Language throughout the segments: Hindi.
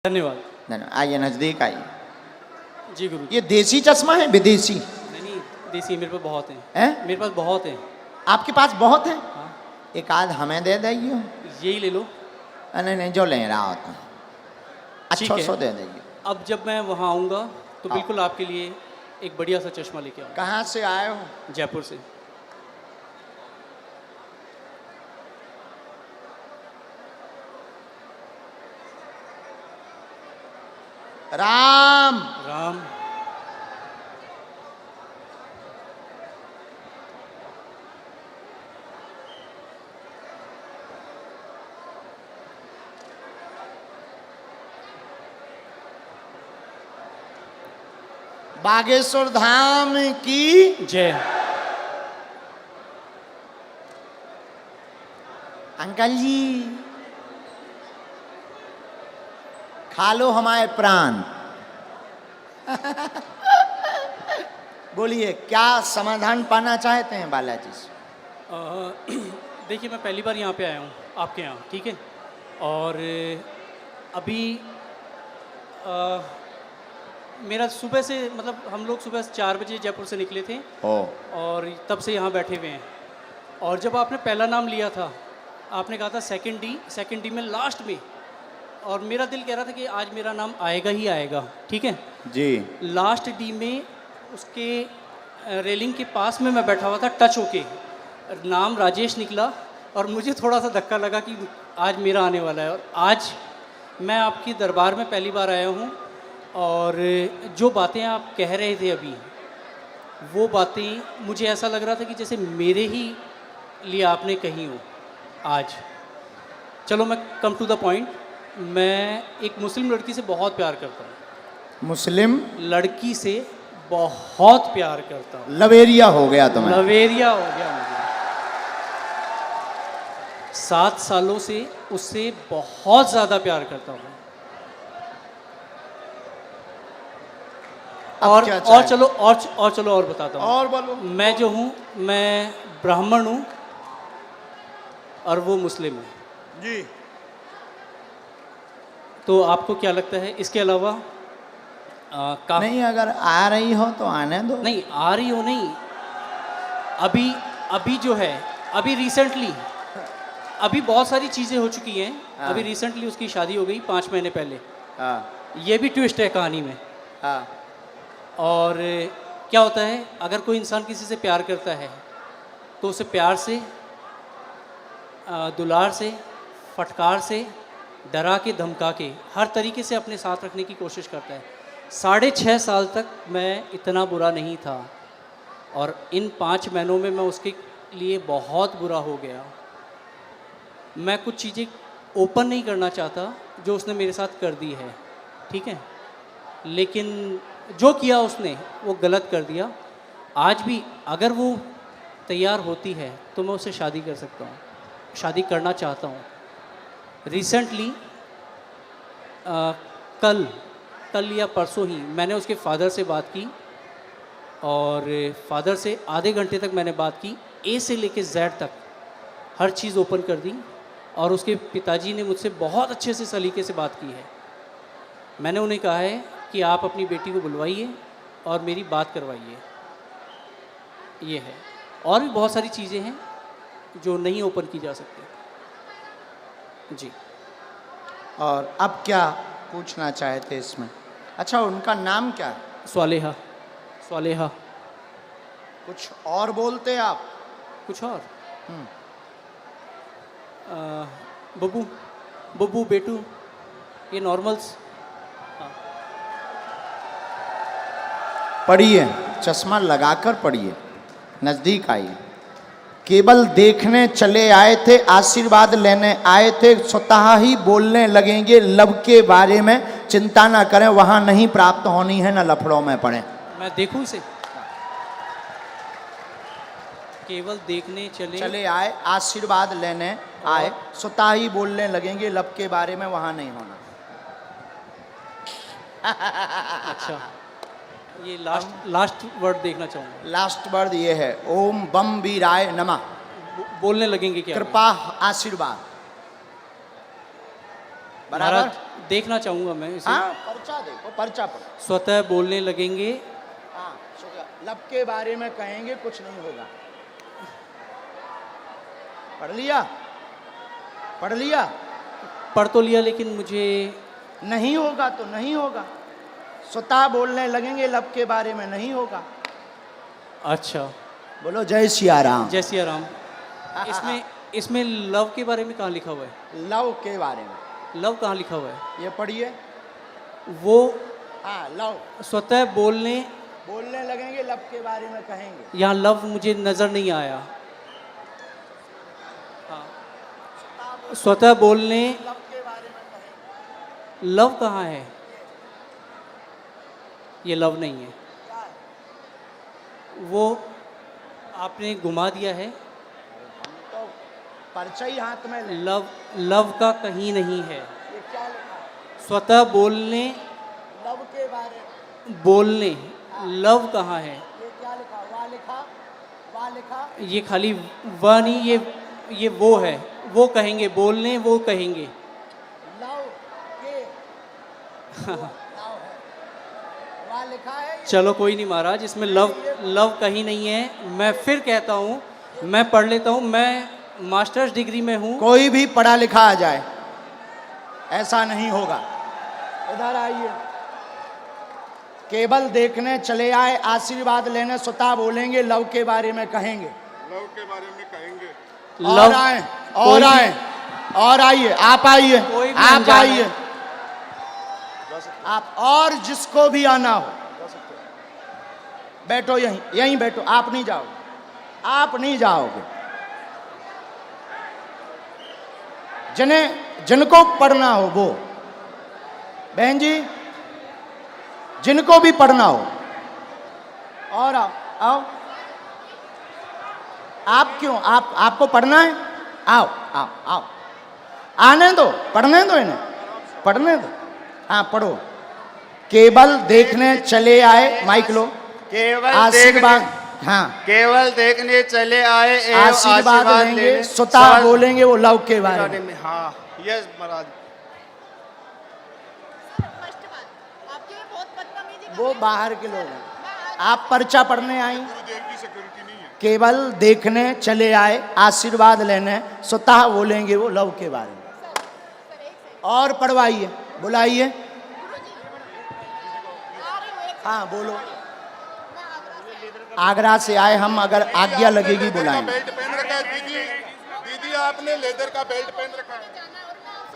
धन्यवाद। धन्यवाद। आइए नजदीक आइए। जी गुरु। ये देसी चश्मा है विदेशी? नहीं देसी मेरे पास बहुत हैं। हैं? मेरे पास बहुत हैं। आपके पास बहुत है? हाँ एक आध हमें दे देइए। यही ले लो। नहीं नहीं, जो ले रहा होता ठीक अच्छा है। सो दे देइए। अब जब मैं वहाँ आऊँगा तो हाँ। बिल्कुल आपके लिए एक बढ़िया सा चश्मा लेके आऊँगा। कहाँ से आए हो? जयपुर से। राम राम। बागेश्वर धाम की जय। अंकल जी खा लो हमारे प्राण। बोलिए क्या समाधान पाना चाहते हैं बालाजी से? देखिए मैं पहली बार यहाँ पे आया हूँ आपके यहाँ, ठीक है। और अभी मेरा सुबह से मतलब हम लोग सुबह 4 बजे जयपुर से निकले थे और तब से यहाँ बैठे हुए हैं। और जब आपने पहला नाम लिया था आपने कहा था सेकंड डी में लास्ट में, और मेरा दिल कह रहा था कि आज मेरा नाम आएगा ही आएगा, ठीक है जी। लास्ट डी में उसके रेलिंग के पास में मैं बैठा हुआ था, टच होके नाम राजेश निकला और मुझे थोड़ा सा धक्का लगा कि आज मेरा आने वाला है। और आज मैं आपकी दरबार में पहली बार आया हूँ और जो बातें आप कह रहे थे अभी, वो बातें मुझे ऐसा लग रहा था कि जैसे मेरे ही लिए आपने कही हो आज। चलो मैं कम टू द पॉइंट, मैं एक मुस्लिम लड़की से बहुत प्यार करता हूँ। मुस्लिम लड़की से बहुत प्यार करता हूँ। लवेरिया हो गया तुम्हें? लवेरिया हो गया मुझे। 7 सालों से उससे बहुत ज़्यादा प्यार करता हूँ। और चलो और बताता हूँ। और बोलो। मैं जो हूँ मैं ब्राह्मण हूँ और वो मुस्लिम है जी। तो आपको क्या लगता है इसके अलावा नहीं, अगर आ रही हो तो आने दो। नहीं आ रही हो नहीं, अभी जो है अभी रिसेंटली अभी बहुत सारी चीज़ें हो चुकी हैं। हाँ। अभी रिसेंटली उसकी शादी हो गई 5 महीने पहले। हाँ ये भी ट्विस्ट है कहानी में। हाँ। और क्या होता है अगर कोई इंसान किसी से प्यार करता है तो उसे प्यार से दुलार से फटकार से डरा के धमका के हर तरीके से अपने साथ रखने की कोशिश करता है। 6.5 साल तक मैं इतना बुरा नहीं था और इन 5 महीनों में मैं उसके लिए बहुत बुरा हो गया। मैं कुछ चीज़ें ओपन नहीं करना चाहता जो उसने मेरे साथ कर दी है, ठीक है, लेकिन जो किया उसने वो गलत कर दिया। आज भी अगर वो तैयार होती है तो मैं उससे शादी कर सकता हूँ, शादी करना चाहता हूँ। रिसेंटली कल या परसों ही मैंने उसके फादर से बात की और फादर से आधे घंटे तक मैंने बात की, ए से लेके जेड तक हर चीज़ ओपन कर दी। और उसके पिताजी ने मुझसे बहुत अच्छे से सलीके से बात की है। मैंने उन्हें कहा है कि आप अपनी बेटी को बुलवाइए और मेरी बात करवाइए। ये है, और भी बहुत सारी चीज़ें हैं जो नहीं ओपन की जा सकती जी। और अब क्या पूछना चाहते इसमें? अच्छा, उनका नाम क्या है? स्वालेहा। कुछ और बोलते आप? कुछ और बब्बू बेटू, ये नॉर्मल्स। पढ़िए, चश्मा लगाकर पढ़िए, नजदीक आइए। केवल देखने चले आए थे, आशीर्वाद लेने आए थे, स्वतः ही बोलने लगेंगे लब के बारे में। चिंता ना करें, वहां नहीं प्राप्त होनी है, न लफड़ों में पड़े। मैं देखूं इसे? केवल देखने चले आए, आशीर्वाद लेने आए, स्वतः ही बोलने लगेंगे लब के बारे में, वहां नहीं होना। अच्छा, ये लास्ट वर्ड देखना चाहूँगा। लास्ट वर्ड ये है, ओम बम वीराय नमः। बोलने लगेंगे क्या? कृपा आशीर्वाद। बराबर। देखना चाहूँगा मैं इसे। हाँ पर्चा देखो, पर्चा पढ़ो। स्वतः बोलने लगेंगे, हाँ लब के बारे में कहेंगे कुछ नहीं होगा। पढ़ लिया, पढ़ लिया। पढ़ तो लिया लेकिन मुझे नहीं होगा तो नहीं होगा। स्वतः बोलने लगेंगे लब के बारे में नहीं होगा। अच्छा। बोलो जय सिया राम। जय सिया राम। इसमें इसमें लव के बारे में कहाँ लिखा हुआ है? लव के बारे में लव कहाँ लिखा हुआ है? ये पढ़िए। वो हाँ लव, स्वतः बोलने लगेंगे लब के बारे में कहेंगे। यहाँ लव मुझे नजर नहीं आया। हाँ। स्वतः बोलने लब के बारे में कहेंगे। लव कहाँ है? ये लव नहीं है, वो आपने घुमा दिया है। तो पर्चा ही हाथ में ले। लव लव का कहीं नहीं है। ये क्या लिखा है? स्वतः बोलने लव के बारे में। बोलने लव कहाँ है? ये क्या लिखा? वाह लिखा, वाह लिखा। ये खाली वह नहीं, ये वो है। वो कहेंगे बोलने, वो कहेंगे। लव के लव है, वाह लिखा है। चलो कोई नहीं महाराज, इसमें लव लव कहीं नहीं है। मैं फिर कहता हूँ, मैं पढ़ लेता हूँ। मैं मास्टर्स डिग्री में हूँ। कोई भी पढ़ा लिखा आ जाए, ऐसा नहीं होगा। इधर आइए। केवल देखने चले आए, आशीर्वाद लेने स्वतः बोलेंगे लव के बारे में कहेंगे। लव के बारे में कहेंगे। और आए, और आए, और आइए। आप आइए, कोई भी आप अनजान आइए। है। आप और जिसको भी आना हो बैठो, यहीं यहीं बैठो। आप नहीं जाओगे, आप नहीं जाओगे। जिनको पढ़ना हो वो, बहन जी जिनको भी पढ़ना हो, और आओ आओ। आप क्यों, आपको पढ़ना है? आओ आओ आओ, आने दो, पढ़ने दो इन्हें, पढ़ने दो। हाँ पढ़ो। केवल देखने चले आए, माइक लो। केवल आशीर्वाद, हाँ केवल देखने चले आए एवं आशीर्वाद लेंगे, स्वतः बोलेंगे वो लव के बारे में। हाँ यस महाराज। वो बाहर के लोग हैं, आप पर्चा पढ़ने आई। गुरुदेव की सिक्योरिटी नहीं है। केवल देखने चले आए, आशीर्वाद लेने, स्वतः बोलेंगे वो लव के बारे में। और पढ़वाइए, बुलाइए। हाँ बोलो। आगरा से आए हम, अगर आज्ञा लगेगी बुलाएंगे। बेल्ट पहन रखा है दीदी, दीदी आपने लेदर का बेल्ट पहन रखा है।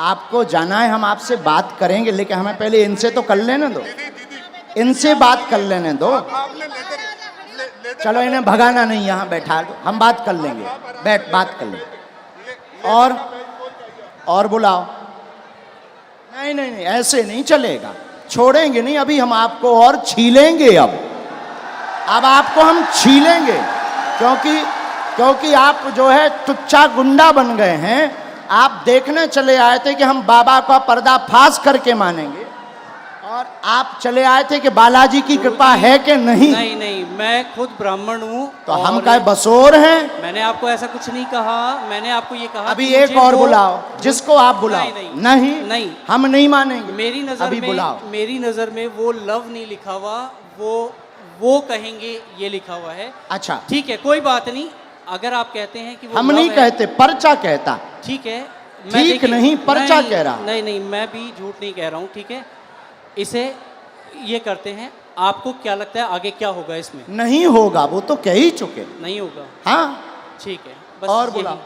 आपको जाना है, हम आपसे बात करेंगे, लेकिन हमें पहले इनसे तो कर लेने दो, दीदी इनसे बात कर लेने दो। आपने लेदर चलो इन्हें भगाना नहीं, यहाँ बैठा दो, हम बात कर लेंगे। बैठ, बात कर लेंगे। और बुलाओ। नहीं नहीं नहीं, ऐसे नहीं चलेगा, छोड़ेंगे नहीं। अभी हम आपको और छीलेंगे। अब आपको हम छीलेंगे, क्योंकि आप जो है टुच्चा गुंडा बन गए हैं। आप देखने चले आए थे कि हम बाबा का पर्दाफाश करके मानेंगे, और आप चले आए थे कि बालाजी की कृपा है कि नहीं। नहीं नहीं, मैं खुद ब्राह्मण हूँ। तो हम क्या बसोर हैं? मैंने आपको ऐसा कुछ नहीं कहा। मैंने आपको ये कहा अभी कि एक मुझे और वो- बुलाओ, जिसको आप बुलाओ। नहीं, नहीं नहीं। हम नहीं मानेंगे। मेरी नजर अभी में बुलाओ। मेरी नजर में वो लव नहीं लिखा हुआ, वो कहेंगे ये लिखा हुआ है। अच्छा ठीक है, कोई बात नहीं। अगर आप कहते हैं कि वो हम love नहीं है, कहते, पर्चा कहता। ठीक है। ठीक देखिए- नहीं, पर्चा नहीं, कह रहा। नहीं नहीं, मैं भी झूठ नहीं कह रहा हूँ। ठीक है, इसे ये करते हैं। आपको क्या लगता है आगे क्या होगा इसमें? नहीं होगा, वो तो कह ही चुके। नहीं होगा, हाँ ठीक है। बस और यही। बुलाओ,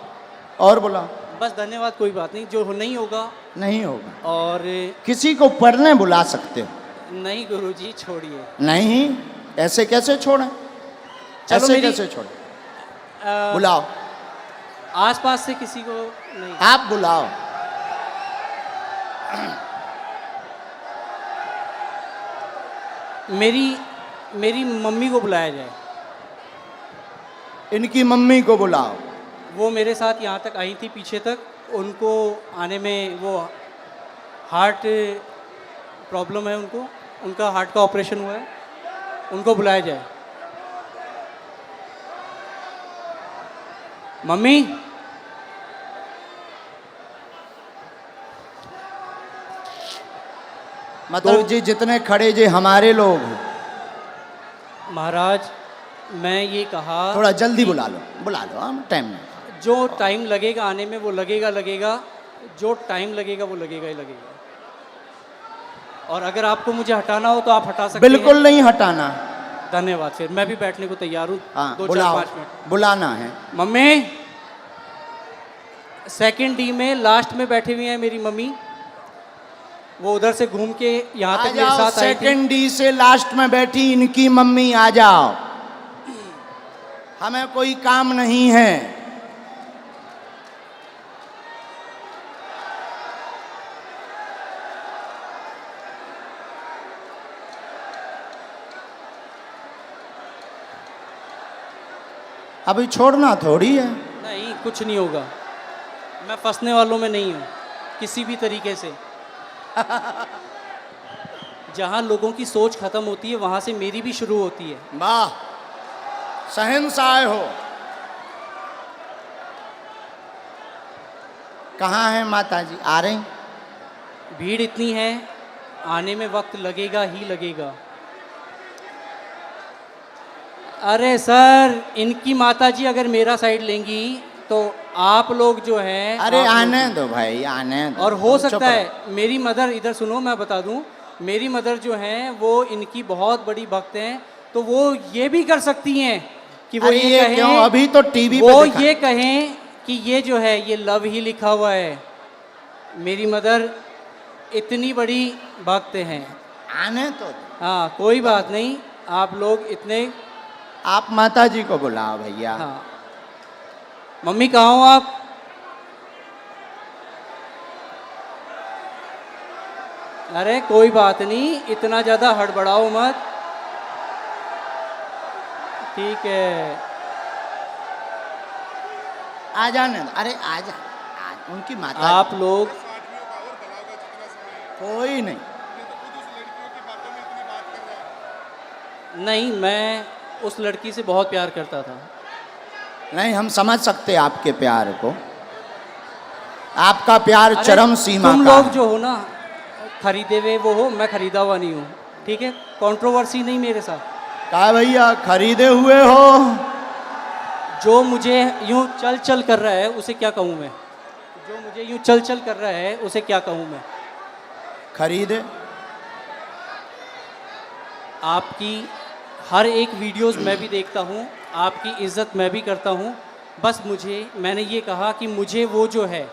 और बुलाओ। बस धन्यवाद, कोई बात नहीं। जो नहीं होगा। नहीं होगा। और किसी को पढ़ने बुला सकते हो? नहीं गुरुजी, छोड़िए। नहीं, ऐसे कैसे छोड़ें? चलो ऐसे मेरी- कैसे छोड़ें? बुलाओ, आसपास से किसी को नहीं। आप बुलाओ। मेरी मम्मी को बुलाया जाए। इनकी मम्मी को बुलाओ। वो मेरे साथ यहाँ तक आई थी, पीछे तक। उनको आने में वो हार्ट प्रॉब्लम है उनको, उनका हार्ट का ऑपरेशन हुआ है। उनको बुलाया जाए। मम्मी, मतलब जी जितने खड़े जे हमारे लोग, महाराज मैं ये कहा थोड़ा जल्दी बुला लो, हम टाइम नहीं। जो टाइम लगेगा आने में वो लगेगा, जो टाइम लगेगा वो लगेगा ही लगेगा। और अगर आपको मुझे हटाना हो तो आप हटा सकते बिल्कुल हैं। नहीं हटाना। धन्यवाद, फिर मैं भी बैठने को तैयार हूँ। हाँ 2 4 बुलाओ, 5 मिनट। बुलाना है। मम्मी, सेकंड डी में लास्ट में बैठी हुई है मेरी मम्मी, वो उधर से घूम के यहाँ आ तक मेरे जाओ, साथ आई थी। सेकंड डी से लास्ट में बैठी इनकी मम्मी, आ जाओ, हमें कोई काम नहीं है। अभी छोड़ना थोड़ी है। नहीं, कुछ नहीं होगा, मैं फंसने वालों में नहीं हूँ किसी भी तरीके से। जहाँ लोगों की सोच खत्म होती है वहाँ से मेरी भी शुरू होती है। वाह, शहंशाह हो। कहाँ है माता जी? आ रही? भीड़ इतनी है, आने में वक्त लगेगा ही लगेगा। अरे सर, इनकी माताजी अगर मेरा साइड लेंगी तो आप लोग जो हैं, अरे आप लोग- आने दो भाई, आने दो। और हो चुप सकता रहो। है मेरी मदर, इधर सुनो मैं बता दूं, मेरी मदर जो हैं वो इनकी बहुत बड़ी भक्त हैं, तो वो ये भी कर सकती हैं कि वो अरे ये ये कहें, क्यों? अभी तो टीवी वो पे दिखा- ये कहें कि ये जो है ये लव ही लिखा हुआ है। मेरी मदर इतनी बड़ी भक्त हैं। आने तो। हाँ कोई बात नहीं, आप लोग इतने। आप माता जी को बुलाओ भैया। हाँ मम्मी कहाँ हो आप? अरे कोई बात नहीं, इतना ज़्यादा हड़बड़ाओ मत, ठीक है। आ जाने दो। अरे आ जा, उनकी माता आप लोग कोई नहीं। नहीं, मैं उस लड़की से बहुत प्यार करता था। नहीं, हम समझ सकते हैं आपके प्यार को। आपका प्यार अरे, चरम सीमा तुम का लोग है। जो हो ना, खरीदे हुए वो हो, मैं खरीदा हुआ नहीं हूँ, ठीक है। कंट्रोवर्सी नहीं मेरे साथ। कहा भैया खरीदे हुए हो? जो मुझे यूं चल चल कर रहा है उसे क्या कहूँ मैं? जो मुझे यूं चल चल कर रहा है उसे क्या कहूँ मैं? खरीदे। आपकी हर एक वीडियोस मैं भी देखता हूँ, आपकी इज़्ज़त मैं भी करता हूँ। बस मैंने ये कहा कि मुझे वो जो है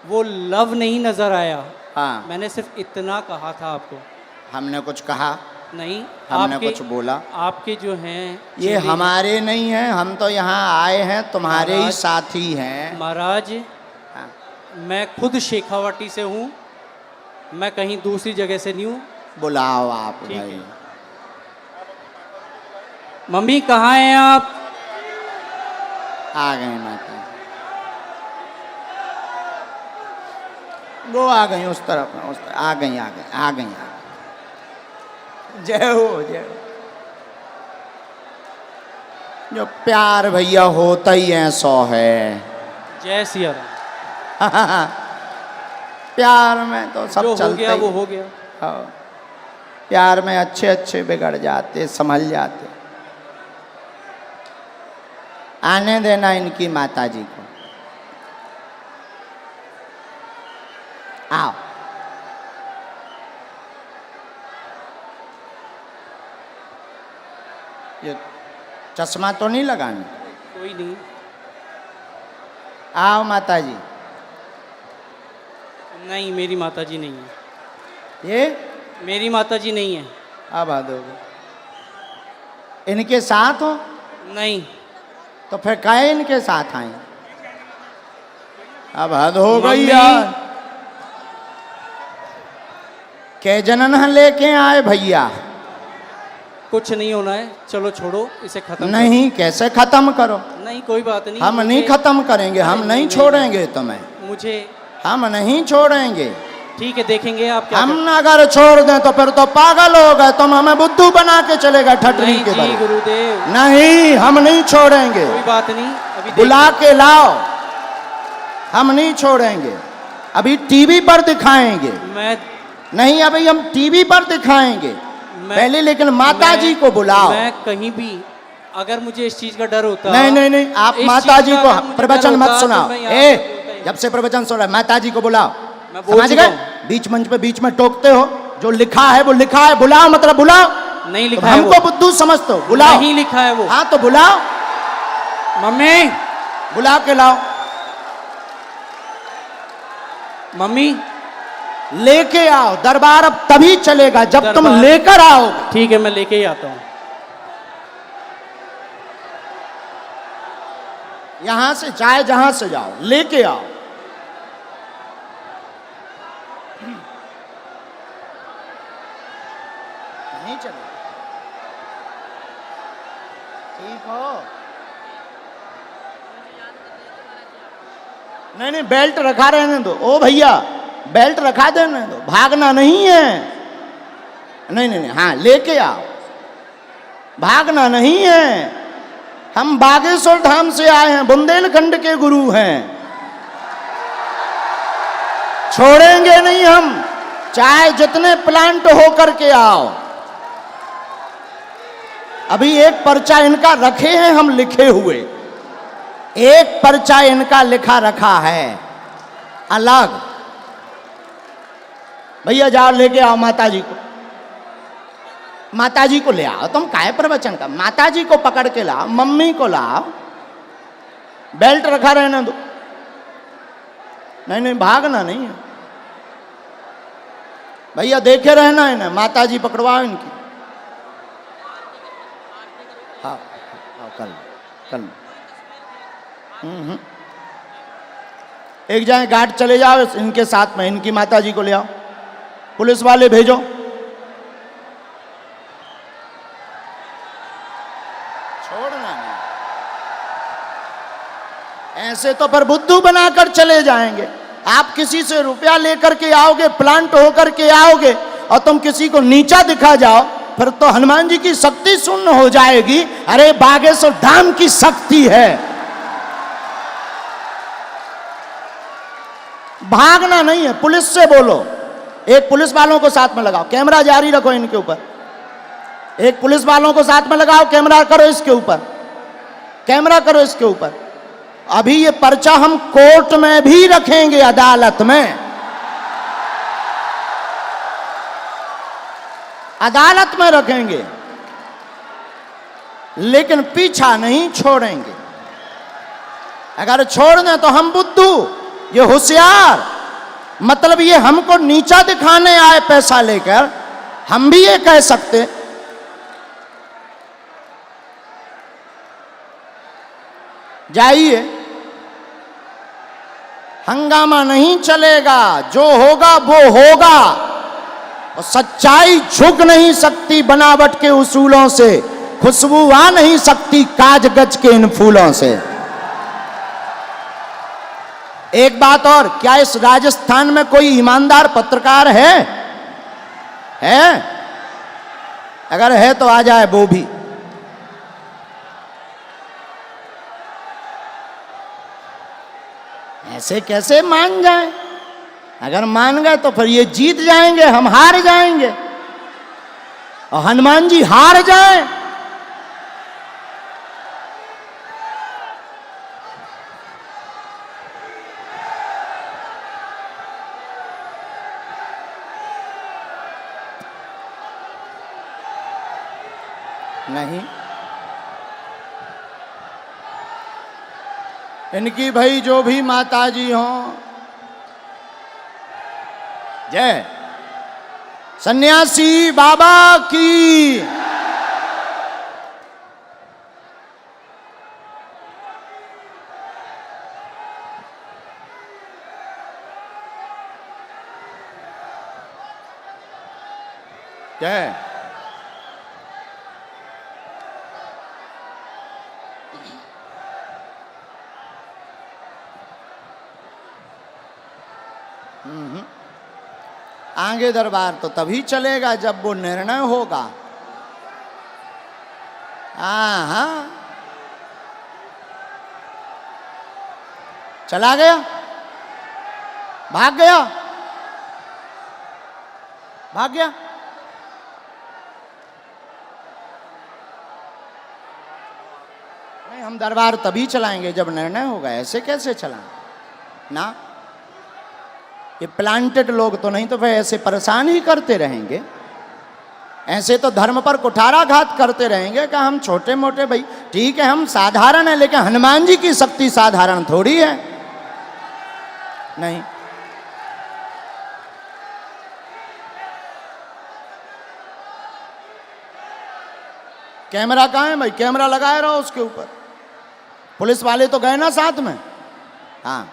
वो लव नहीं नज़र आया। हाँ, मैंने सिर्फ इतना कहा था आपको। हमने कुछ कहा नहीं, हमने कुछ बोला? आपके जो हैं ये चेहरे- हमारे नहीं हैं, हम तो यहाँ आए हैं तुम्हारे ही महाराज- साथी हैं। महाराज, हाँ। मैं खुद शेखावाटी से हूँ, मैं कहीं दूसरी जगह से नहीं हूँ। बुलाओ आप ठीक भाई। है। मम्मी कहाँ हैं आप? आ गए माता। वो आ गई उस तरफ, आ गई। जय हो, जय हो। जो प्यार भैया होता ही है 100 है। जय सिया राम। प्यार में तो सब जो हो चलता गया ही वो है। हो गया। हाँ। प्यार में अच्छे अच्छे बिगड़ जाते, संभल जाते। आने देना इनकी माता जी को। आओ। ये चश्मा तो नहीं लगाना? कोई नहीं। आओ माता जी। नहीं, मेरी माताजी नहीं है। ये मेरी माताजी नहीं है। अब आ दोगे? इनके साथ हो? नहीं। तो फिर काहे इनके साथ आए? अब हद हो गई मम्मी। यार। के जनन लेके आए भैया? कुछ नहीं होना है, चलो छोड़ो इसे खत्म नहीं, कैसे खत्म करो? करो। नहीं कोई बात नहीं। हम नहीं खत्म करेंगे, हम नहीं, नहीं नहीं, छोड़ेंगे तुम्हें, मुझे हम नहीं छोड़ेंगे। ठीक है, देखेंगे आप क्या हम अगर छोड़ दें तो फिर तो पागल हो गए, तुम हमें बुद्धू बना के चले गए ठटरी नहीं के जी बल। गुरुदेव, नहीं, हम नहीं छोड़ेंगे। कोई बात नहीं। अभी बुला के लाओ, हम नहीं छोड़ेंगे। अभी टीवी पर दिखाएंगे। मैं नहीं अभी हम टीवी पर दिखाएंगे पहले, लेकिन माता जी को बुलाओ। मैं कहीं भी अगर मुझे इस चीज का डर होता, नहीं नहीं नहीं, आप इस माता चीज जी का को अगर मुझे प्रवचन डर मत होता, सुनाओ। तो मैं यहाँ ए पे बोलता ही जब से प्रवचन सुन रहा है, माता जी को बुलाओ। मैं बोल समझ चुका गए? हूँ। बीच मंच पे बीच में टोकते हो, जो लिखा है वो लिखा है, बुलाओ मतलब बुलाओ। नहीं तो लिखा है हमको वो, बुद्धू समझते हो, बुलाओ। नहीं लिखा है वो। हाँ तो बुलाओ, मम्मी, बुला के लाओ, मम्मी, लेके आओ। दरबार अब तभी चलेगा जब तुम दरबार- लेकर आओगे। ठीक है मैं लेके ही आता हूँ। यहां से चाहे जहां से जाओ, लेके आओ। नहीं चलेगा, ठीक हो? नहीं नहीं, बेल्ट रखा रहने दो। ओ भैया बेल्ट रखा देने दो, भागना नहीं है। नहीं नहीं नहीं, हाँ लेके आओ, भागना नहीं है। हम बागेश्वर धाम से आए हैं, बुंदेलखंड के गुरु हैं, छोड़ेंगे नहीं हम, चाहे जितने प्लांट हो करके आओ। अभी एक पर्चा इनका रखे हैं हम लिखे हुए, एक पर्चा इनका लिखा रखा है अलग। भैया जाओ लेके आओ माता जी को, माता जी को ले आओ। तुम काहे प्रवचन का, माता जी को पकड़ के लाओ, मम्मी को लाओ, बेल्ट रखा रहने दो। नहीं नहीं, भागना नहीं है भैया, देखे रहना है ना, माता जी पकड़वाओ इनकी। हाँ हाँ, कल कल एक जाए गार्ड चले जाओ इनके साथ में, इनकी माता जी को ले आओ, पुलिस वाले भेजो। छोड़ना नहीं, ऐसे तो पर बुद्धू बनाकर चले जाएंगे। आप किसी से रुपया लेकर के आओगे, प्लांट होकर के आओगे, और तुम किसी को नीचा दिखा जाओ, फिर तो हनुमान जी की शक्ति शून्य हो जाएगी। अरे बागेश्वर धाम की शक्ति है, भागना नहीं है। पुलिस से बोलो, एक पुलिस वालों को साथ में लगाओ, कैमरा जारी रखो इनके ऊपर, एक पुलिस वालों को साथ में लगाओ, कैमरा करो इसके ऊपर, कैमरा करो इसके ऊपर। अभी ये पर्चा हम कोर्ट में भी रखेंगे, अदालत में, अदालत में रखेंगे, लेकिन पीछा नहीं छोड़ेंगे। अगर छोड़ दें तो हम बुद्धू, ये होशियार, मतलब ये हमको नीचा दिखाने आए पैसा लेकर, हम भी ये कह सकते। जाइए, हंगामा नहीं चलेगा, जो होगा वो होगा, और सच्चाई झुक नहीं सकती बनावट के उसूलों से, खुशबू आ नहीं सकती काज गज के इन फूलों से। एक बात और, क्या इस राजस्थान में कोई ईमानदार पत्रकार है? अगर है तो आ जाए वो भी। ऐसे कैसे मान जाए? अगर मान गए तो फिर ये जीत जाएंगे, हम हार जाएंगे, और हनुमान जी हार जाए। नहीं, इनकी भाई जो भी माता जी हों, जय सन्यासी बाबा की। जय आगे दरबार तो तभी चलेगा जब वो निर्णय होगा। हाँ, चला गया, भाग गया। भाग गया। नहीं, हम दरबार तभी चलाएंगे जब निर्णय होगा, ऐसे कैसे चलाएं ना। ये प्लांटेड लोग तो नहीं, तो फिर ऐसे परेशान ही करते रहेंगे, ऐसे तो धर्म पर कुठाराघात करते रहेंगे कि हम छोटे मोटे। भाई ठीक है, हम साधारण है, लेकिन हनुमान जी की शक्ति साधारण थोड़ी है। नहीं, कैमरा कहाँ है भाई? कैमरा लगाए रहो उसके ऊपर। पुलिस वाले तो गए ना साथ में। हाँ,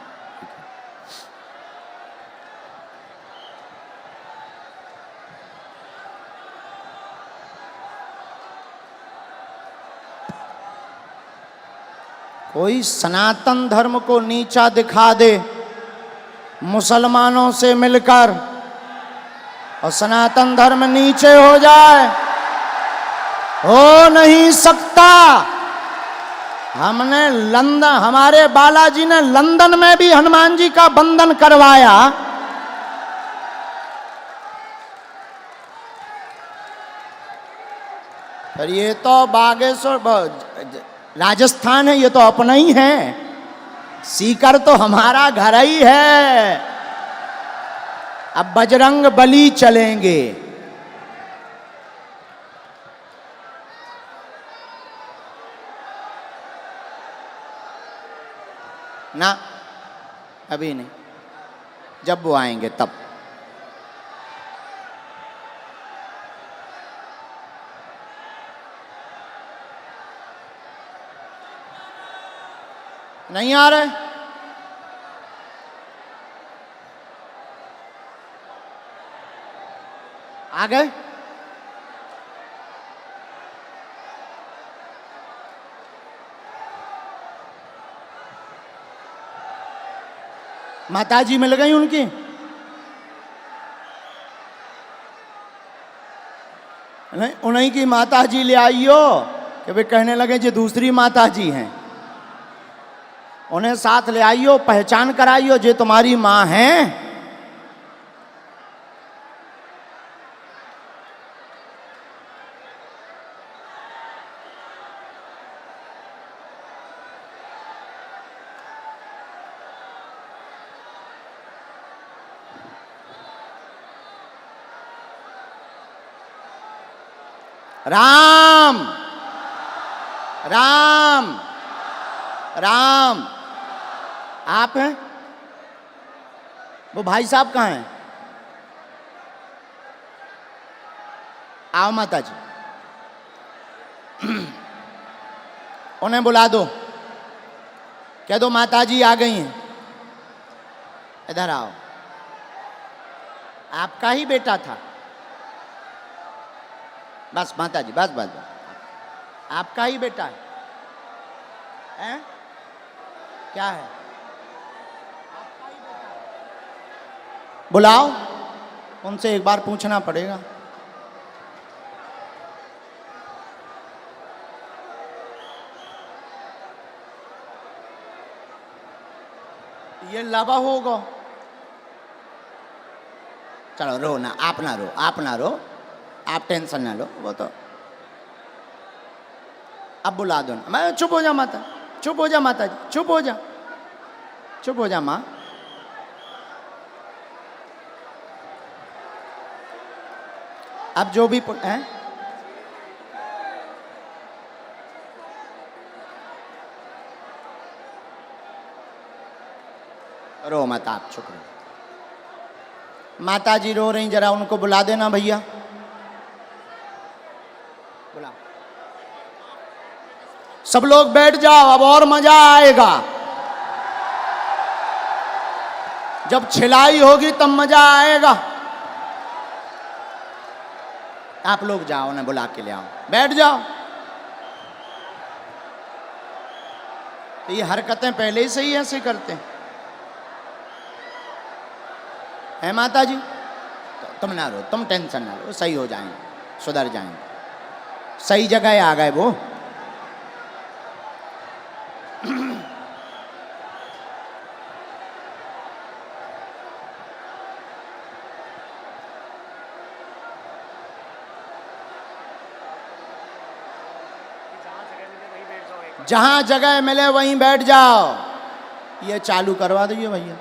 कोई सनातन धर्म को नीचा दिखा दे मुसलमानों से मिलकर, और सनातन धर्म नीचे हो जाए, हो नहीं सकता। हमने लंदन, हमारे बालाजी ने लंदन में भी हनुमान जी का बंधन करवाया। पर ये तो बागेश्वर राजस्थान है, ये तो अपना ही है। सीकर तो हमारा घर ही है। अब बजरंग बली चलेंगे। ना, अभी नहीं, जब वो आएंगे तब। नहीं आ रहे? आ गए? माताजी मिल गई उनकी? नहीं, उन्हीं की माताजी ले आइयो कि वे कहने लगे जो दूसरी माताजी हैं। उन्हें साथ ले आइयो, पहचान कराइयो, जे तुम्हारी माँ हैं। राम राम राम। आप हैं? वो भाई साहब कहाँ हैं? आओ माता जी, उन्हें बुला दो, कह दो माता जी आ गई हैं, इधर आओ। आपका ही बेटा था। बस माता जी, बस बस बस, आपका ही बेटा है। हैं? क्या है? आपका ही बेटा है। बुलाओ, उनसे एक बार पूछना पड़ेगा। ये लावा होगा। चलो रो ना, आप ना रो, आप ना रो, आप टेंशन ना लो। वो तो अब बुला दो ना। मैं चुप हो जा माता, चुप हो जा माता जी, चुप हो जा, चुप हो जा माँ। अब जो भी हैं, रो मत, आप चुप रहो। माता जी रो रही, जरा उनको बुला देना भैया, बुला। सब लोग बैठ जाओ, अब और मजा आएगा। जब छिलाई होगी तब मजा आएगा। आप लोग जाओ ना, बुला के ले आओ, बैठ जाओ। तो ये हरकतें पहले ही से ही ऐसे करते हैं माता जी। तुम ना रो, तुम टेंशन ना लो, सही हो जाएंगे, सुधर जाएंगे, सही जगह आ गए वो। जहां जगह मिले वहीं बैठ जाओ। ये चालू करवा दीजिए भैया,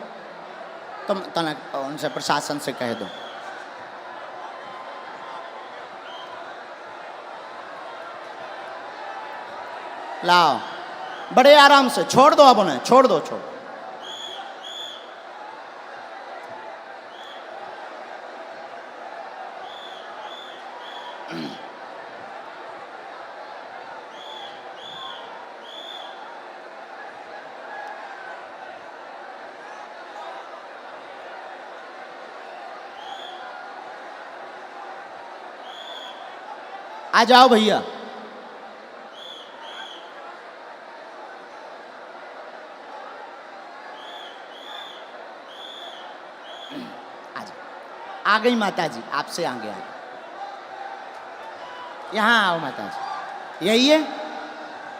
तुम तनक उनसे प्रशासन से कह दो। लाओ, बड़े आराम से छोड़ दो, अब उन्हें छोड़ दो, छोड़। आ जाओ भैया। आ गई माता जी, आपसे आगे आ गई। यहाँ आओ माता जी, यही है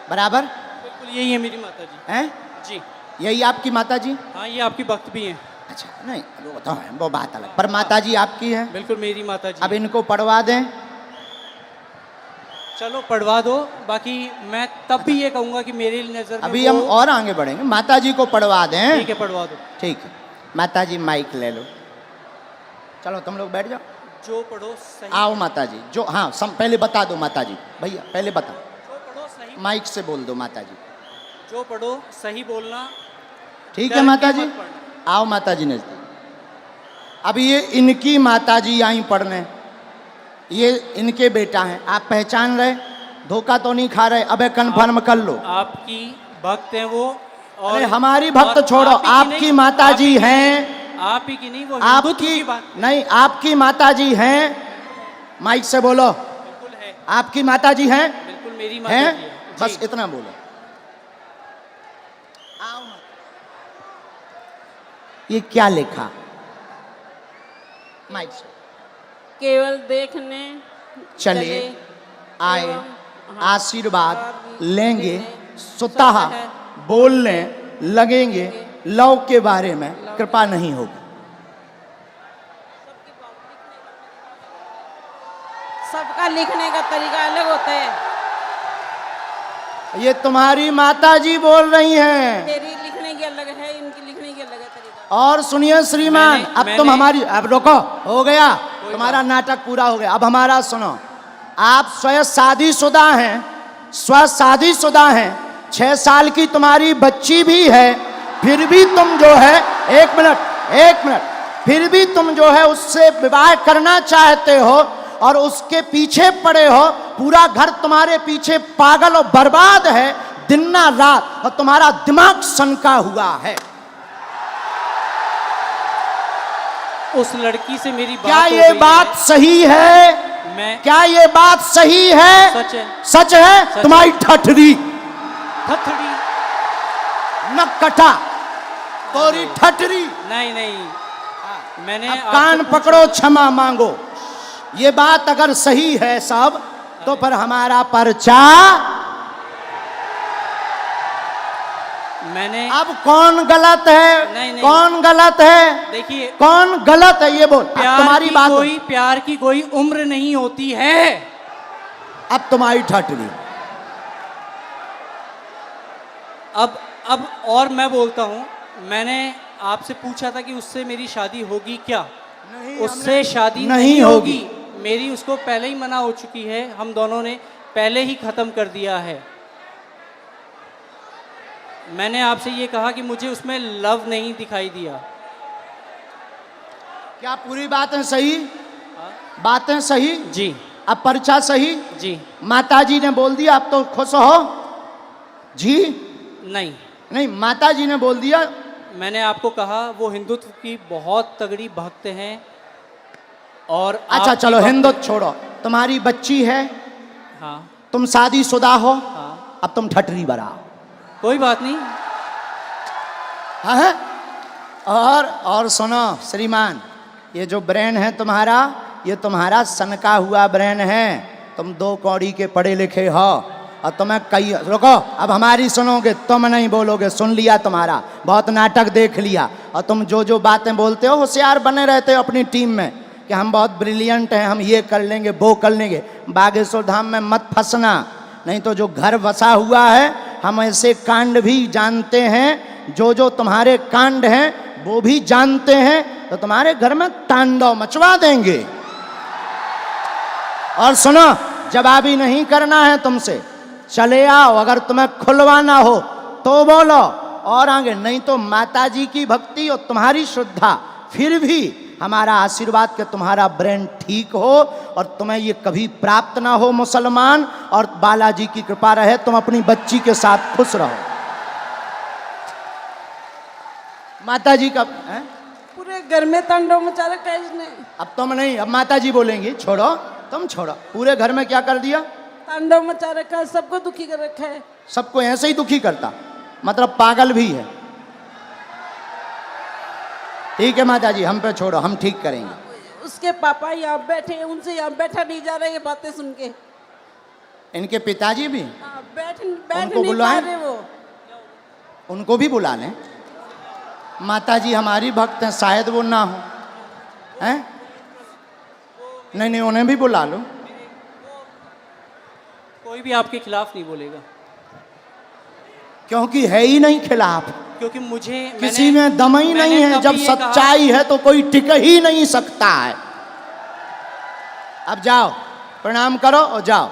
बराबर? बिल्कुल यही है मेरी माता जी। हैं जी यही आपकी माता जी? हाँ, ये आपकी भक्त भी हैं। अच्छा, नहीं वो तो है, वो बात अलग, पर माता जी आपकी है। बिल्कुल मेरी माता जी। अब इनको पढ़वा दें। चलो पढ़वा दो, बाकी मैं तब भी ये कहूँगा कि मेरी नज़र में अभी हम और आगे बढ़ेंगे, माता जी को पढ़वा दें। ठीक है, पढ़वा दो। ठीक है, माता जी माइक ले लो, चलो तुम लोग बैठ जाओ। जो पढ़ो सही। आओ माता जी, जो हाँ पहले बता दो माता जी, भैया पहले बताओ, जो पढ़ो सही। माइक से बोल दो माता जी। जो पढ़ो सही बोलना। ठीक है डर माता के जी, मत पढ़ना। आओ माता जी नजदीक। अब ये इनकी माता जी आई पढ़ने, ये इनके बेटा हैं, आप पहचान रहे, धोखा तो नहीं खा रहे? अबे कन्फर्म कर लो। आपकी भक्त हैं वो। और अरे हमारी भक्त और छोड़ो, आप ही की आपकी नहीं, माता आप ही जी की नहीं, हैं, आप ही की नहीं, वो हिंदुत्व आपकी की बात। नहीं, आपकी माता जी हैं, माइक से बोलो। बिल्कुल है, आपकी माता जी हैं? बिल्कुल मेरी माता हैं? जी है। बस जी। इतना बोलो। आओ। ये क्या लिखा? माइक से केवल देखने चले आए, एवं आशीर्वाद लेंगे, स्वतः बोलने लगेंगे, लव के बारे में कृपा नहीं होगी। सबका लिखने का तरीका अलग होता है। ये तुम्हारी माता जी बोल रही हैं। तेरी लिखने की अलग है, इनकी लिखने की अलग है तरीका। और सुनिए श्रीमान, अब तुम हमारी, अब रोको, हो गया तुम्हारा नाटक पूरा हो गया, अब हमारा सुनो। आप स्वयं शादीशुदा हैं, स्व शादीशुदा हैं, 6 साल की तुम्हारी बच्ची भी है, फिर भी तुम जो है, एक मिनट, फिर भी तुम जो है उससे विवाह करना चाहते हो और उसके पीछे पड़े हो। पूरा घर तुम्हारे पीछे पागल और बर्बाद है दिन ना रात, और तुम्हारा दिमाग सनका हुआ है। उस लड़की से मेरी बात क्या हो ये गई बात है। सही है? मैं क्या ये बात सही है? सच है। सच है? सच तुम्हारी ठठरी थथड़ी। न कटा तोरी ठठरी। नहीं नहीं, मैंने अब आपसे कान पूछा- पकड़ो, क्षमा मांगो। ये बात अगर सही है सब, तो फिर हमारा पर्चा। मैंने अब कौन गलत है? नहीं, नहीं। कौन गलत है? देखिए, कौन गलत है ये बोल। अब तुम्हारी बात, प्यार की कोई उम्र नहीं होती है। अब तुम्हारी ठठरी। अब और मैं बोलता हूँ, मैंने आपसे पूछा था कि उससे मेरी शादी होगी क्या? उससे शादी नहीं होगी। मेरी उसको पहले ही मना हो चुकी है, हम दोनों ने पहले ही खत्म कर दिया है। मैंने आपसे ये कहा कि मुझे उसमें लव नहीं दिखाई दिया। क्या पूरी बातें सही? बातें सही? जी अब पर्चा सही? जी। माताजी ने बोल दिया, अब तो खुश हो जी? नहीं, नहीं, माताजी ने बोल दिया। मैंने आपको कहा वो हिंदुत्व की बहुत तगड़ी भक्त हैं। और अच्छा आपकी चलो, भक्त- हिंदुत्व छोड़ो, तुम्हारी बच्ची है, हाँ तुम शादीशुदा हो, हाँ, अब तुम ठठरी बराओ। कोई बात नहीं। हाँ? और सुनो श्रीमान, ये जो ब्रेन है तुम्हारा, ये तुम्हारा सनका हुआ ब्रेन है। तुम 2 कौड़ी के पढ़े लिखे हो, और तुम्हें कई, रुको, अब हमारी सुनोगे, तुम नहीं बोलोगे, सुन लिया तुम्हारा, बहुत नाटक देख लिया। और तुम जो जो बातें बोलते हो, होशियार बने रहते हो अपनी टीम में कि हम बहुत ब्रिलियंट हैं, हम ये कर लेंगे, वो कर लेंगे। बागेश्वर धाम में मत फंसना, नहीं तो जो घर बसा हुआ है हम ऐसे कांड भी जानते हैं, जो तुम्हारे कांड हैं वो भी जानते हैं, तो तुम्हारे घर में तांडव मचवा देंगे। और सुनो, जवाबी नहीं करना है तुमसे, चले आओ, अगर तुम्हें खुलवाना हो तो बोलो, और आगे नहीं तो माता जी की भक्ति और तुम्हारी श्रद्धा, फिर भी हमारा आशीर्वाद कि तुम्हारा ब्रेन ठीक हो और तुम्हें ये कभी प्राप्त ना हो मुसलमान, और बालाजी की कृपा रहे, तुम अपनी बच्ची के साथ खुश रहो। माता जी का पूरे घर में तांडव मचा रखा है इसने। अब तुम नहीं, अब माता जी बोलेंगी, छोड़ो, तुम छोड़ो। पूरे घर में क्या कर दिया? तांडव मचा रखा है, सबको दुखी कर रखा है। सबको ऐसे ही दुखी करता, मतलब पागल भी है। ठीक है माता जी, हम पे छोड़ो, हम ठीक करेंगे। उसके पापा यहाँ बैठे हैं, उनसे यहाँ बैठा नहीं जा रहा है, ये बातें सुन के। इनके पिताजी भी बैठ उनको नहीं पा बुलाएं? रहे वो। उनको भी बुला लें। माता जी हमारी भक्त हैं, शायद वो ना हो, हैं? नहीं, उन्हें भी बुला लो। कोई भी आपके खिलाफ नहीं बोलेगा, क्योंकि है ही नहीं खिलाफ, क्योंकि मुझे किसी में दम ही नहीं है। जब सच्चाई है तो कोई टिक ही नहीं सकता है। अब जाओ, प्रणाम करो और जाओ,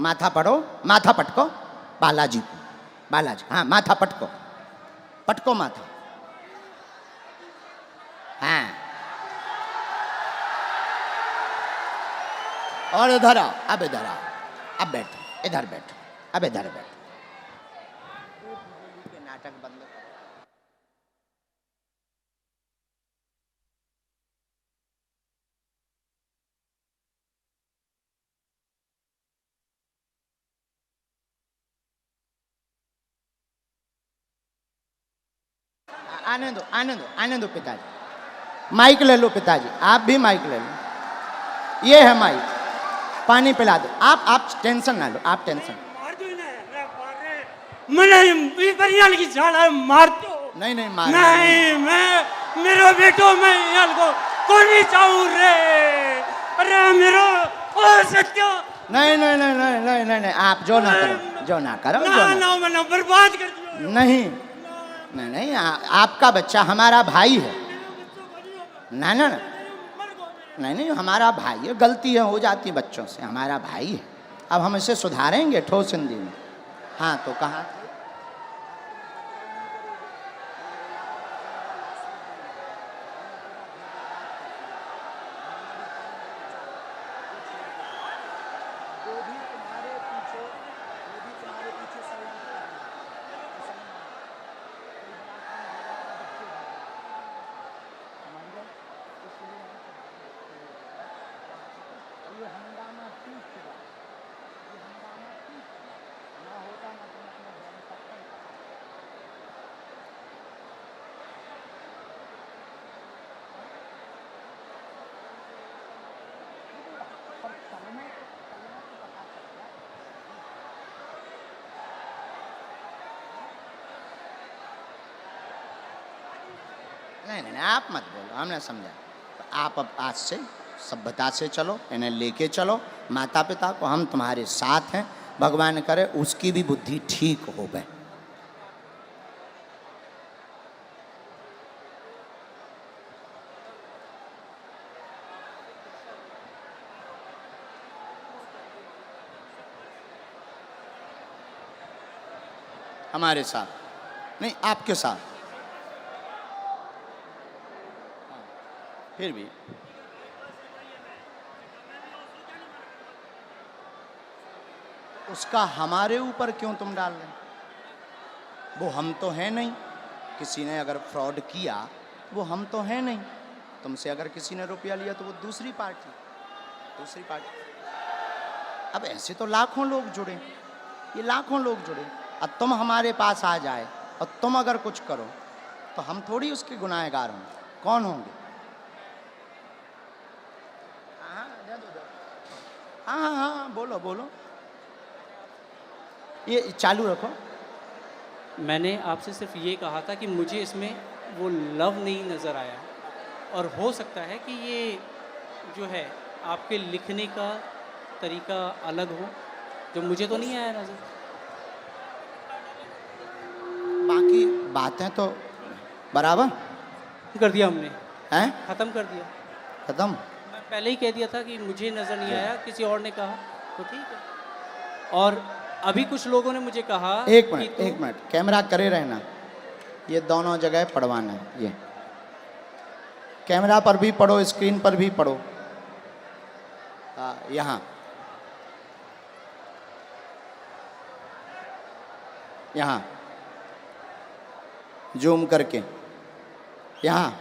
माथा पढ़ो, माथा पटको बालाजी को, बालाजी, हाँ माथा पटको, पटको माथा, हाँ। और इधर आओ, अब इधर आओ, अब बैठो, इधर बैठो, अब इधर बैठो। नाटक बंद करो। आने दो, आने दो, आने दो पिताजी। माइक ले लो पिताजी, आप भी माइक ले लो। ये है माइक, पानी पिला दो। आप टेंशन ना लो, आप टेंशन। नहीं मार नहीं, मैं मेरो बेटो, मैं यार को कोनी चाहूं रे, अरे मेरो ओ सत्यो। नहीं, आप जो ना करो, जो ना करो, ना बर्बाद कर दियो। नहीं, आपका बच्चा हमारा भाई है। ना, नहीं, हमारा भाई है, गलतियाँ हो जाती बच्चों से, हमारा भाई है। अब हम इसे सुधारेंगे ठोस हिंदी में। हाँ, तो कहाँ? नहीं, आप मत बोलो, हमने समझा। तो आप अब आज से सभ्यता से चलो, इन्हें लेके चलो। माता पिता को हम तुम्हारे साथ हैं, भगवान करे उसकी भी बुद्धि ठीक हो गए। हमारे साथ नहीं, आपके साथ। फिर भी उसका हमारे ऊपर क्यों तुम डाल रहे? वो हम तो हैं नहीं। किसी ने अगर फ्रॉड किया, वो हम तो हैं नहीं। तुमसे अगर किसी ने रुपया लिया तो वो दूसरी पार्टी। अब ऐसे तो लाखों लोग जुड़े, ये लाखों लोग जुड़े। अब तुम हमारे पास आ जाए और तुम अगर कुछ करो तो हम थोड़ी उसके गुनाहगार होंगे। कौन होंगे? हाँ, बोलो। ये चालू रखो। मैंने आपसे सिर्फ ये कहा था कि मुझे इसमें वो लव नहीं नज़र आया, और हो सकता है कि ये जो है आपके लिखने का तरीका अलग हो, जो मुझे तो नहीं आया नज़र। बाकी बातें तो बराबर कर दिया हमने, हैं, ख़त्म कर दिया। खत्म। मैं पहले ही कह दिया था कि मुझे नज़र नहीं आया, किसी और ने कहा तो ठीक है। और अभी कुछ लोगों ने मुझे कहा एक कि मिनट, तू- एक मिनट, कैमरा करे रहना, ये दोनों जगह पढ़वाना है। ये कैमरा पर भी पढ़ो, स्क्रीन पर भी पढ़ो। यहाँ यहाँ जूम करके, यहाँ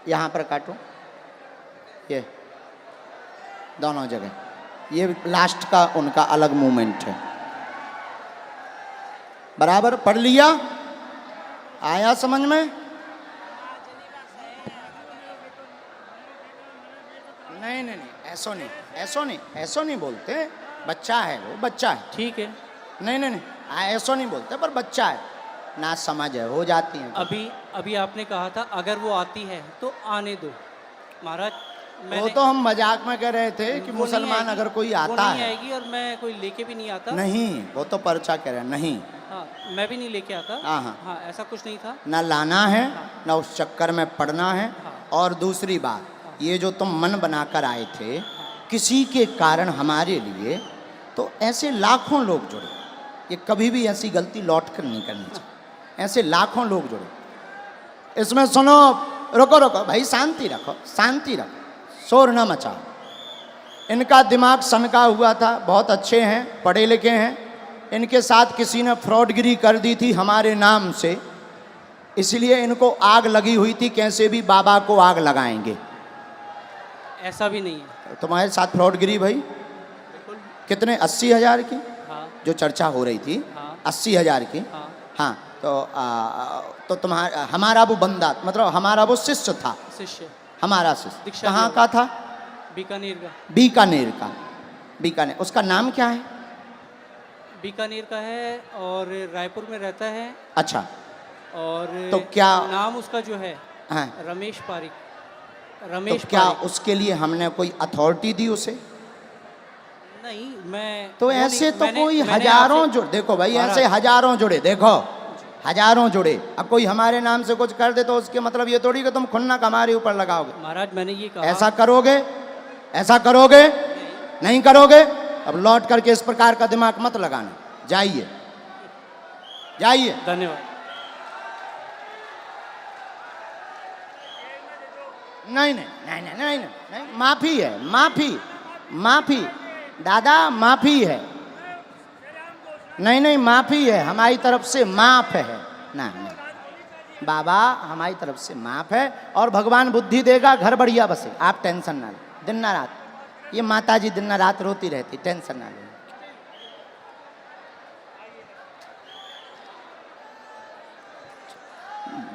यहाँ पर काटो, ये दोनों जगह, ये लास्ट का उनका अलग मूवमेंट है। बराबर पढ़ लिया? आया समझ में? नहीं नहीं नहीं, ऐसो नहीं, ऐसो नहीं, ऐसो नहीं बोलते। बच्चा है वो, बच्चा है। ठीक है। नहीं नहीं नहीं, ऐसो नहीं बोलते, पर बच्चा है, ना समझ है, हो जाती है। अभी आपने कहा था अगर वो आती है तो आने दो। महाराज वो तो हम मजाक में कह रहे थे कि वो नहीं मुसलमान आएगी, अगर कोई वो आता नहीं है, आएगी और मैं कोई लेके भी नहीं आता। नहीं, वो तो पर्चा कह रहे हैं, नहीं, हाँ, मैं भी नहीं लेके आता। हाँ, हाँ। हाँ, ऐसा कुछ नहीं था। ना लाना है, ना उस चक्कर में पड़ना है। और दूसरी बात, ये जो तुम मन बनाकर आए थे किसी के कारण हमारे लिए, तो ऐसे लाखों लोग जुड़े। ये कभी भी ऐसी गलती लौट कर नहीं करनी चाहिए। ऐसे लाखों लोग जुड़े। इसमें सुनो, रुको रुको भाई, शांति रखो, शांति रखो, शोर न मचाओ। इनका दिमाग सनका हुआ था, बहुत अच्छे हैं, पढ़े लिखे हैं। इनके साथ किसी ने फ्रॉडगिरी कर दी थी हमारे नाम से, इसलिए इनको आग लगी हुई थी, कैसे भी बाबा को आग लगाएंगे। ऐसा भी नहीं है। तुम्हारे साथ फ्रॉडगिरी भाई कितने? 80,000 की हाँ जो चर्चा हो रही थी, हाँ 80,000 की। हाँ हाँ, तो तुम्हारा, हमारा वो बंदा, मतलब हमारा वो शिष्य था, शिष्य हमारा शिष्य दीक्षा कहाँ लिया। का था? बीकानेर का। बीकानेर का। बीकानेर, उसका नाम क्या है? बीकानेर का है और रायपुर में रहता है। अच्छा, और तो क्या- नाम उसका जो है हाँ, रमेश पारिक। तो रमेश क्या पारिक। उसके लिए हमने कोई अथॉरिटी दी उसे? नहीं, मैं तो वो ऐसे नहीं- तो मैंने- कोई मैंने हजारों आपसे- जुड़े, देखो भाई, महाराज, ऐसे हजारों जुड़े, देखो हजारों जुड़े। अब कोई हमारे नाम से कुछ कर दे तो उसके मतलब ये थोड़ी कि तुम खुन्नक हमारे ऊपर लगाओगे। महाराज मैंने ये कहा। ऐसा करोगे? ऐसा करोगे? नहीं करोगे? अब लौट करके इस प्रकार का दिमाग मत लगाना। जाइए, जाइए। धन्यवाद। नहीं नहीं नहीं नहीं नहीं नहीं, नहीं, माफी है, माफी, माफी दादा, माफी है। नहीं नहीं, माफी है हमारी तरफ से, माफ है ना, नहीं बाबा, हमारी तरफ से माफ है। और भगवान बुद्धि देगा, घर बढ़िया बसे, आप टेंशन ना लो। दिन ना रात ये माता जी दिन ना रात रोती रहती, टेंशन ना लो।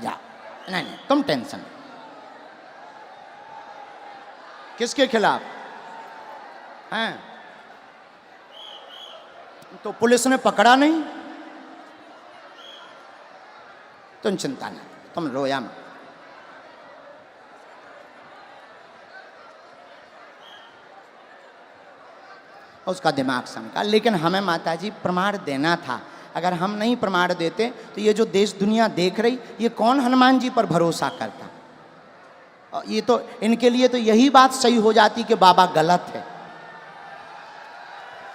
जा, नहीं नहीं, तुम टेंशन। किसके खिलाफ हैं? तो पुलिस ने पकड़ा नहीं, तुम चिंता ना, तुम रोया मत। उसका दिमाग सनका, लेकिन हमें माताजी प्रमाण देना था। अगर हम नहीं प्रमाण देते तो ये जो देश दुनिया देख रही, ये कौन हनुमान जी पर भरोसा करता? और ये तो इनके लिए तो यही बात सही हो जाती कि बाबा गलत है।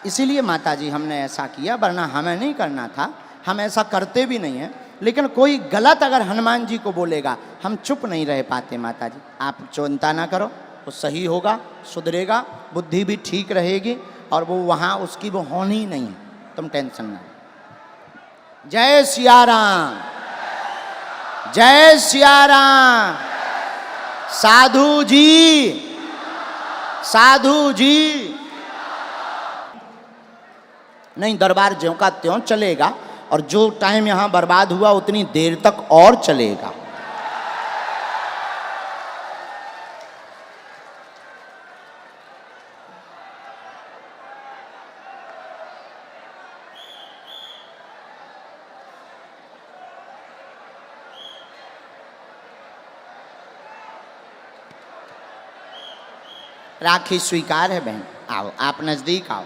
इसीलिए माताजी हमने ऐसा किया, वरना हमें नहीं करना था, हम ऐसा करते भी नहीं हैं। लेकिन कोई गलत अगर हनुमान जी को बोलेगा, हम चुप नहीं रह पाते। माताजी आप चिंता ना करो, वो सही होगा, सुधरेगा, बुद्धि भी ठीक रहेगी, और वो वहाँ उसकी वो होनी ही नहीं है, तुम टेंशन ना। जय सिया राम, जय सिया राम। साधु जी, साधु जी। नहीं, दरबार ज्यों का त्यों चलेगा, और जो टाइम यहाँ बर्बाद हुआ उतनी देर तक और चलेगा। राखी स्वीकार है बहन, आओ आप नजदीक आओ।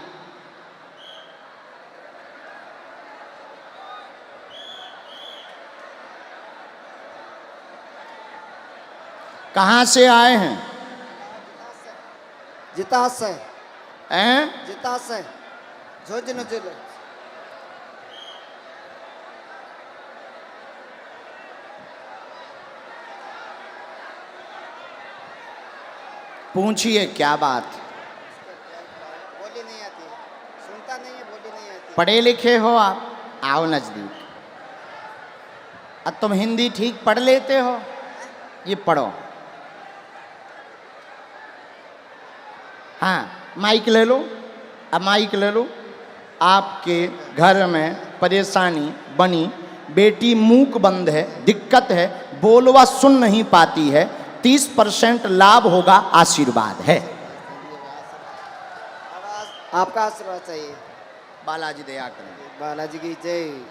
कहाँ से आए हैं? जितास है, हैं? जितास है, जोजन जिले। पूछिए क्या बात? बोली नहीं आती, सुनता नहीं है, बोली नहीं आती। पढ़े लिखे हो आप? आओ नजदीक। अब तुम हिंदी ठीक पढ़ लेते हो? ये पढ़ो। हाँ, माइक ले लो। अब माइक ले लो। आपके घर में परेशानी बनी, बेटी मूक बंद है, दिक्कत है, बोलवा सुन नहीं पाती है, 30% लाभ होगा, आशीर्वाद है। आपका आशीर्वाद चाहिए। बालाजी दया करें। बालाजी की जय।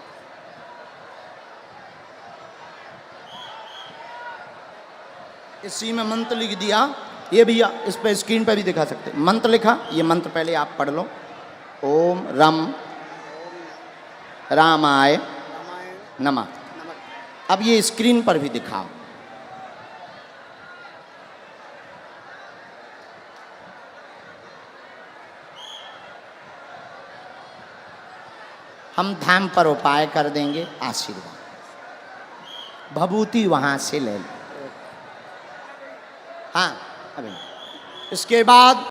इसी में मंत्र लिख दिया, ये भैया इस पे स्क्रीन पे भी दिखा सकते हैं। मंत्र लिखा, ये मंत्र पहले आप पढ़ लो। ओम रम रामाय रामायण नमः। नमक। अब ये स्क्रीन पर भी दिखाओ। हम धाम पर उपाय कर देंगे, आशीर्वाद भभूति वहां से ले लो। हाँ, अभी इसके बाद